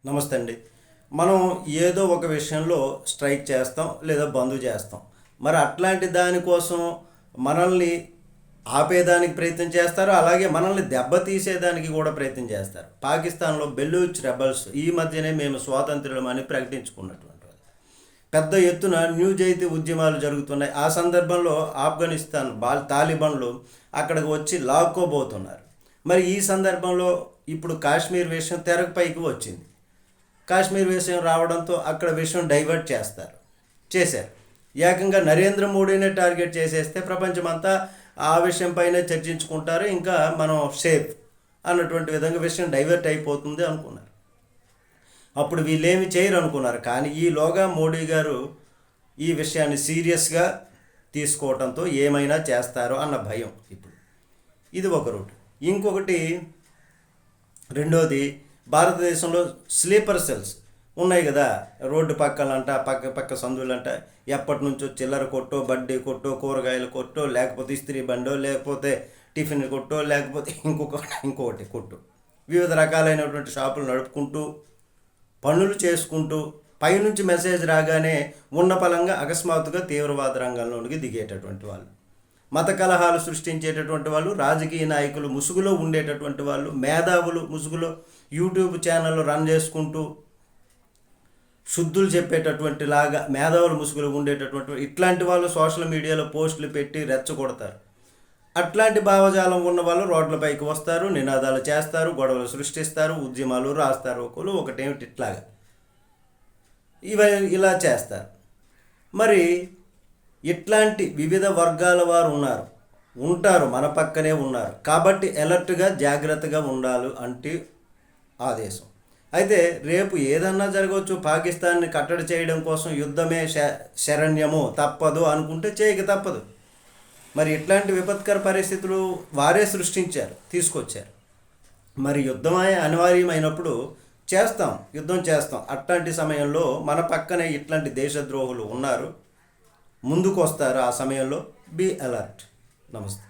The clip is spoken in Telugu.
నమస్తే అండి. మనం ఏదో ఒక విషయంలో స్ట్రైక్ చేస్తాం లేదా బంద్ చేస్తాం. మరి అట్లాంటి దానికోసం మనల్ని ఆపేదానికి ప్రయత్నం చేస్తారు. అలాగే మనల్ని దెబ్బతీసేదానికి కూడా ప్రయత్నం చేస్తారు. పాకిస్తాన్‌లో బెలూచ్ రెబెల్స్ ఈ మధ్యనే మేము స్వాతంత్రులమని ప్రకటించుకున్నటువంటి వాళ్ళు. పెద్ద ఎత్తున న్యూజైతీ ఉద్యమాలు జరుగుతున్నాయి. ఆ సందర్భంలో ఆఫ్ఘనిస్తాన్ తాలిబాన్లు అక్కడికి వచ్చి లాక్కోబోతున్నారు. మరి ఈ సందర్భంలో ఇప్పుడు కాశ్మీర్ విషయం తెరకు పైకి వచ్చింది. కాశ్మీర్ విషయం రావడంతో అక్కడ విషయం డైవర్ట్ చేశారు. ఏకంగా నరేంద్ర మోడీనే టార్గెట్ చేసేస్తే ప్రపంచమంతా ఆ విషయం పైన చర్చించుకుంటారు, ఇంకా మనం సేఫ్ అన్నటువంటి విధంగా విషయం డైవర్ట్ అయిపోతుంది అనుకున్నారు. అప్పుడు వీళ్ళేమి చేయరు అనుకున్నారు. కానీ ఈలోగా మోడీ గారు ఈ విషయాన్ని సీరియస్గా తీసుకోవడంతో ఏమైనా చేస్తారో అన్న భయం. ఇప్పుడు ఇది ఒక రూట్. ఇంకొకటి రెండోది, భారతదేశంలో స్లీపర్ సెల్స్ ఉన్నాయి కదా, రోడ్డు పక్కలంట, పక్క సందులంట, ఎప్పటి నుంచో చిల్లర కొట్టో, బడ్డీ కొట్టో, కూరగాయల కొట్టో, లేకపోతే ఇస్త్రీ బండో, లేకపోతే టిఫిన్ కొట్టో, లేకపోతే ఇంకొకటి కొట్టు, వివిధ రకాలైనటువంటి షాపులు నడుపుకుంటూ పనులు చేసుకుంటూ పైనుంచి మెసేజ్ రాగానే ఉన్న పలంగా అకస్మాత్తుగా తీవ్రవాద రంగంలోనికి దిగేటటువంటి వాళ్ళు, మత కలహాలు సృష్టించేటటువంటి వాళ్ళు, రాజకీయ నాయకులు ముసుగులో ఉండేటటువంటి వాళ్ళు, మేధావులు ముసుగులో యూట్యూబ్ ఛానళ్ళు రన్ చేసుకుంటూ శుద్ధులు చెప్పేటటువంటి లాగా మేధావులు ముసుగులో ఉండేటటువంటి ఇట్లాంటి వాళ్ళు సోషల్ మీడియాలో పోస్టులు పెట్టి రెచ్చగొడతారు. అట్లాంటి భావజాలం ఉన్న వాళ్ళు రోడ్లపైకి వస్తారు, నినాదాలు చేస్తారు, గొడవలు సృష్టిస్తారు, ఉద్యమాలు రాస్తారు, ఒకటేమిటి ఇట్లాగా ఇలా చేస్తారు. మరి ఇట్లాంటి వివిధ వర్గాల వారు ఉంటారు, మన పక్కనే ఉన్నారు. కాబట్టి అలర్ట్గా జాగ్రత్తగా ఉండాలి అంటే ఆదేశం. అయితే రేపు ఏదన్నా జరగవచ్చు. పాకిస్తాన్ని కట్టడి చేయడం కోసం యుద్ధమే శరణ్యము, తప్పదు అనుకుంటే చేయక తప్పదు. మరి ఇట్లాంటి విపత్కర పరిస్థితులు వారే తీసుకొచ్చారు. మరి యుద్ధమే అనివార్యమైనప్పుడు యుద్ధం చేస్తాం. అట్లాంటి సమయంలో మన పక్కనే ఇట్లాంటి దేశద్రోహులు ఉన్నారు, ముందుకు వస్తారు. ఆ సమయంలో బీ అలర్ట్. నమస్తే.